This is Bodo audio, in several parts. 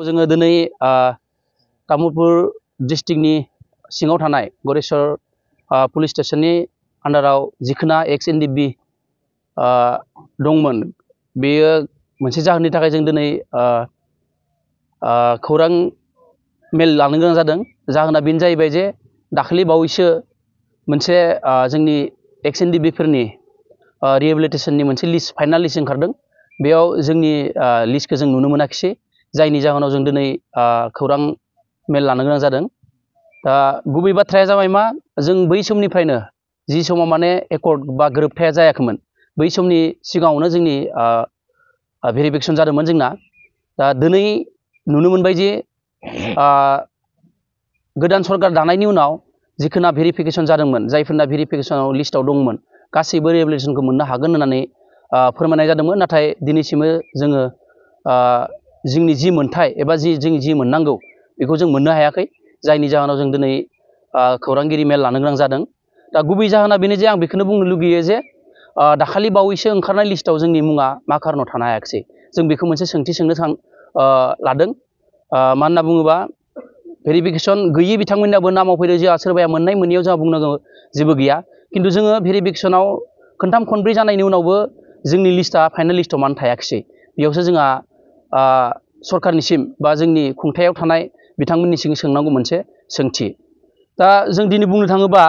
जोङो दिनै तामुलपुर डिस्ट्रिक्टनि सिङाव थानाय गरेस्वर पुलिस स्टेशननि आन्डाराव जिखोना एक्स एनडिबि दंमोन बेयो मोनसे जाहोननि थाखाय जों दिनै खौरां मेल लानो गोनां जादों। जाहोना बेनो जाहैबाय जे दाखालि बावैसो मोनसे जोंनि एक्स एनडिबिफोरनि रिहेबिलिटेसननि मोनसे लिस्ट फाइनाल लिस्ट ओंखारदों। बेयाव जोंनि लिस्टखौ जों नुनो मोनाखिसै, जायनि जाहोनाव जों दिनै खौरां मेल लानो गोनां जादों। दा गुबै बाथ्राया जाबाय मा, जों बै समनिफ्रायनो जि समाव माने एकर्ड बा गोरोबथाया जायाखैमोन बै समनि सिगाङावनो जोंनि भेरिफिकेसन जादोंमोन जोंना। दा दिनै नुनो मोनबाय जे गोदान सरकार दानायनि उनाव जिखोना भेरिफिकेसन जादोंमोन, जायफोरना भेरिफिकेसनाव लिस्टआव दंमोन गासैबो रिहेबिलिटेसनखौ मोननो हागोन होननानै फोरमायनाय जादोंमोन। नाथाय दिनैसिमबो जोङो जोंनि जि मोन्थाय एबा जों जि मोननांगौ बेखौ जों मोननो हायाखै, जायनि जाहोनाव जों दिनै खौरांगिरि मेल लानो गोनां जादों। दा गुबै जाहोना बेनो जे आं बेखौनो बुंनो लुगैयो जे दाखालि बावैसो ओंखारनाय लिस्टआव जोंनि मुङा मा खारनाव थानो हायाखिसै, जों बेखौ मोनसे सोंथि सोंनो लादों। मा होनना बुङोबा, भेरिफिकेसन गैयि बिथांमोननियाबो नामाव फैदों, जोंहा सोरबाया मोननाय मोनैयाव जोंहा बुंनांगौ जेबो गैया। खिन्थु जोङो भेरिफिकेसनाव खनथाम खनब्रै जानायनि उनावबो जोंनि लिस्टआ फाइनेल लिस्टआव मानो थायाखिसै, बेयावसो जोंहा सरकारनिसिम बा जोंनि खुंथायाव थानाय बिथांमोननिसिम सोंनांगौ मोनसे सोंथि। दा जों दिनै बुंनो थाङोबा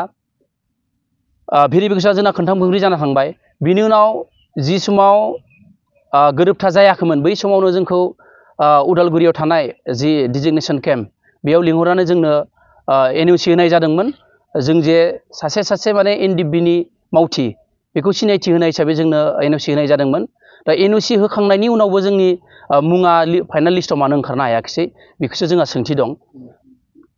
भेरिफिकेसना जोंना खनथाम खनब्रै जाना थांबाय। बिनि उनाव जि समाव गोरोबथा जायाखैमोन बै समावनो जोंखौ उदालगुरियाव थानाय जि डिजिगनेसन केम्प बेयाव लिंहरनानै जोंनो एनअसि होनाय जादोंमोन। जों जे सासे माने एनडिबिनि मावथि बेखौ सिनायथि होनाय हिसाबै जोंनो एनअसि होनाय जादोंमोन। दा एनअसि होखांनायनि उनावबो जोंनि मुङा फाइनाल लिस्टआव मानो ओंखारनो हायाखिसै, बेखौसो जोंहा सोंथि दं।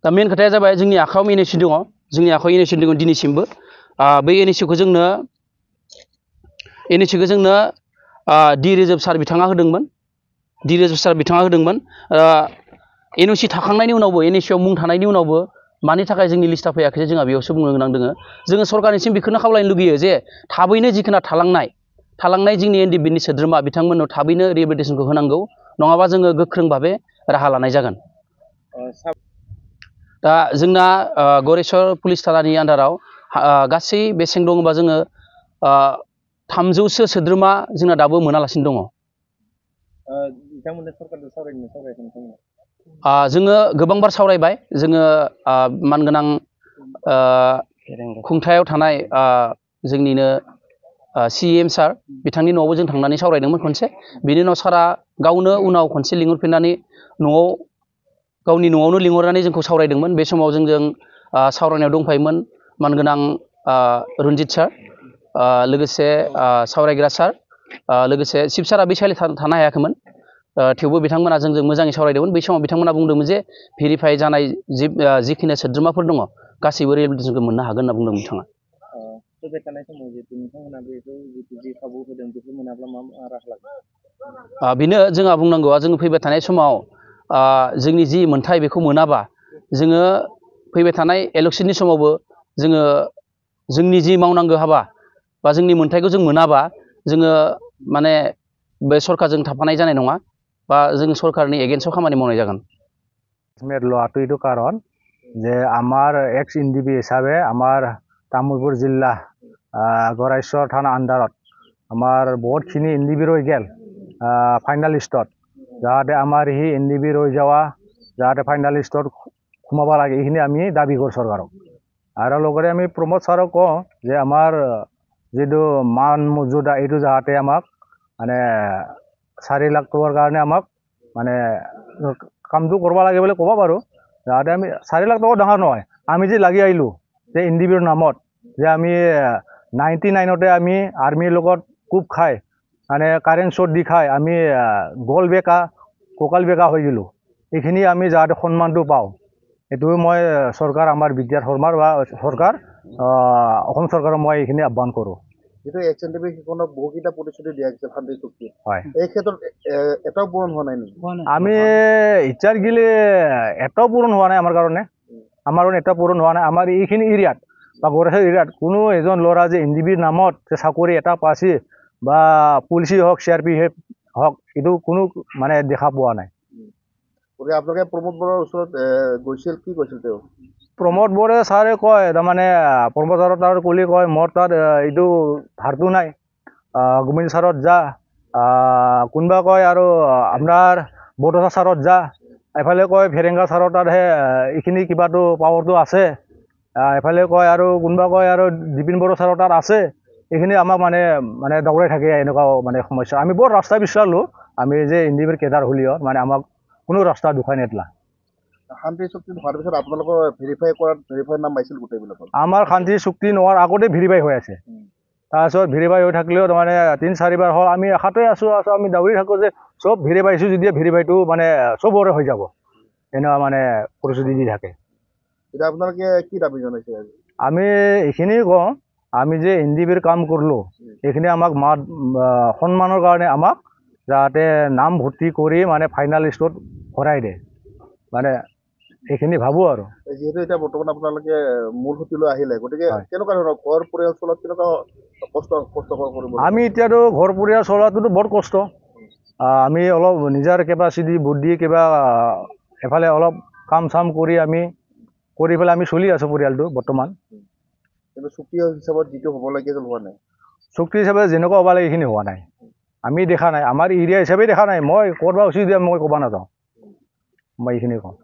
दा मेन खोथाया जाबाय जोंनि आखायाव एनअसि दङ, जोंनि आखायाव एनअसि दङ दिनैसिमबो। बै एनअसिखौ जोंनो डि रिजार्भ सार बिथाङा होदोंमोन। एनअसि थाखांनायनि उनावबो, एनअसिआव मुं थानायनि उनावबो मानि थाखाय जोंनि लिस्टआ फैयाखैसै जोंहा बेयावसो बुंनो गोनां दङ। जोङो सरकारनिसिम बेखौनो खावलायनो लुगैयो जे थाबैनो जिखोना थालांनाय जोंनि एनडिबिनि सोद्रोमा बिथांमोननो थाबैनो रिहेबिलिटेसनखौ होनांगौ, नङाबा जोङो गोख्रों भाबै राहा लानाय जागोन। दा जोंना गरेस्वर पुलिस थानानि आन्डाराव गासै बेसेबां दङबा जोङो 300सो सोद्रोमा जोंना दाबो मोनालासिनो दङ। जोङो गोबांबार सावरायबाय। जोङो मानगोनां खुंथायाव थानाय जोंनिनो CM सार बिथांनि न'आवबो जों थांनानै सावरायदोंमोन खनसे। बिनि उनाव सारा गावनो उनाव खनसे लिंहरफिननानै गावनि न'आवनो लिंहरनानै जोंखौ सावरायदोंमोन। बे समाव जोंजों सावरायनायाव दंफायोमोन मानगोनां रन्जित सार, लोगोसे सावरायग्रा सार, लोगोसे शिब सारा बे साइड थानो हायाखैमोन। थेवबो बिथांमोना जोंजों मोजाङै सावरायदोंमोन। बै समाव बिथांमोना बुंदोंमोन जे भेरिफाइ जानाय जिखिनि सोद्रोमाफोर दङ गासैबो रिहेबिलिटेसनखौ मोननो हागोन होनना बुंदों बिथाङा। फैबाय थानाय समाव जिहेतु नोंथांमोना बेखौ जि खाबु होदों बेखौ मोनाब्ला मा राहा लागोन? बेनो जोंहा बुंनांगौआ, जोङो फैबाय थानाय समाव जोंनि जि मोन्थाय बेखौ मोनाबा जोङो फैबाय थानाय इलेक्सननि समावबो जोङो जोंनि जि मावनांगौ हाबा बा जोंनि मोन्थायखौ जों मोनाबा जोङो माने बे सरकारजों थाफानाय जानाय नङा, बा जों सरकारनि एगेन्स्टआव खामानि मावनाय जागोन। মেল লোৱাটো এইটো কাৰণ যে আমাৰ এক্স এনডিবি হিচাপে আমাৰ তামুলপুৰ জিলা গড়াইশ্বৰ থানা আণ্ডাৰত আমাৰ বহুতখিনি এনডিবি ৰৈ গেল ফাইনেল লিষ্টত, যাতে আমাৰ সেই এনডিবি ৰৈ যোৱা যাতে ফাইনেল লিষ্টত সোমাব লাগে, এইখিনি আমি দাবী কৰোঁ চৰকাৰক। আৰু লগতে আমি প্ৰমোদ ছাৰক কওঁ যে আমাৰ যিটো মান মৰ্যাদা এইটো যাতে আমাক মানে 4 লাখ টকাৰ কাৰণে আমাক মানে কামটো কৰিব লাগে বুলি ক'ব পাৰোঁ। যাতে আমি 4 লাখ টকা ডাঙৰ নহয়, আমি যে লাগি আহিলোঁ যে এনডিবিৰ নামত, যে আমি 99তে আমি আৰ্মিৰ লগত কোব খাই মানে কাৰেণ্ট শ্বট দি খাই আমি গল বেকা কঁকাল বেকা হৈ গ'লোঁ। এইখিনি আমি যাতে সন্মানটো পাওঁ, এইটোৱে মই চৰকাৰ আমাৰ বিদ্যাৰ শৰ্মাৰ বা চৰকাৰ অসম চৰকাৰক মই এইখিনি আহ্বান কৰোঁ। যিটো এক্স এনডিবি সেইখনক বহুকেইটা প্ৰতিশ্ৰুতি দিয়া গৈছে শান্তি চুক্তি, হয়, এই ক্ষেত্ৰত এটাও পূৰণ হোৱা নাই নেকি? আমি ইচ্ছাৰ গিলে এটাও পূৰণ হোৱা নাই আমাৰ কাৰণে, এটা পূৰণ হোৱা নাই। আমাৰ এইখিনি এৰিয়াত বা গড়েশ্বৰ এৰিয়াত কোনো এজন ল'ৰা যে এনডিবিৰ নামত যে চাকৰি এটা পাইছে বা পুলিচেই হওক CRPF হওক, এইটো কোনো মানে দেখা পোৱা নাই। গতিকে আপোনালোকে প্ৰমোদ বৰাৰ ওচৰত গৈছিল, কি কৈছিল তেওঁ? প্ৰমোদ বৰে ছাৰে কয় তাৰমানে প্ৰমোদ ছাৰৰ তাৰ কলি কয় মোৰ তাত এইটো ধাৰটো নাই, গোবিন্দ ছাৰত যা, কোনোবা কয় আৰু আপোনাৰ বড়োচা ছাৰত যা, এফালে কয় ফেৰেংগা ছাৰৰ তাতহে এইখিনি কিবাটো পাৱাৰটো আছে, এফালে কয় আৰু কোনোবা কয় আৰু দিপিন বড়ো ছাৰৰ তাত আছে। এইখিনি আমাক মানে দৌৰাই থাকে এনেকুৱা মানে সমস্যা। আমি বৰ ৰাস্তা বিচাৰিলোঁ, আমি যে ইণ্ডিবিৰ কেডাৰ হ'লেও মানে আমাক কোনো ৰাস্তা দুখাই নেদলা। শান্তি চুক্তি হোৱাৰ পিছত আপোনালোকৰ ভেৰিফাইৰ নাম পাইছিল গোটেইবিলাকৰ? আমাৰ শান্তি চুক্তি নোহোৱাৰ আগতে ভেৰিফাই হৈ আছে। তাৰপিছত ভেৰিফাই হৈ থাকিলেও তাৰমানে 3-4 বাৰ হ'ল, আমি আশাতে আছোঁ আমি দাউৰি থাকোঁ যে চব ভেৰিফাইছোঁ যদিও ভেৰিফাইটো মানে চবৰে হৈ যাব, এনেকুৱা মানে পৰিস্থিতি দি থাকে। এতিয়া আপোনালোকে কি দাবী জনাইছে? আমি এইখিনিয়ে কওঁ, আমি যে এনডিবিৰ কাম কৰিলোঁ এইখিনি আমাক সন্মানৰ কাৰণে আমাক যাতে নাম ভৰ্তি কৰি মানে ফাইনেল লিষ্টত ভৰাই দিয়ে, মানে এইখিনি ভাবোঁ আৰু। যিহেতু এতিয়া বৰ্তমান আপোনালোকে মূল সুঁতিলৈ আহিলে, গতিকে কেনেকুৱা ধৰণৰ ঘৰ পৰিয়াল চলাত কেনেকুৱা কষ্টকৰ কৰিব? আমি এতিয়াতো ঘৰ পৰিয়াল চলোৱাটোতো বৰ কষ্ট। আমি অলপ নিজৰ কেপাচিটি বুদ্ধি কিবা এফালে অলপ কাম চাম কৰি পেলাই আমি চলি আছোঁ পৰিয়ালটো বৰ্তমান। কিন্তু চুক্তি হিচাপত যিটো হ'ব লাগিছিল হোৱা নাই? চুক্তি হিচাপে যেনেকুৱা হ'ব লাগে এইখিনি হোৱা নাই, আমি দেখা নাই, আমাৰ এৰিয়া হিচাপে দেখা নাই। মই ক'ৰবাত উচিত দিয়া মই ক'ব নাযাওঁ, মই এইখিনি কওঁ।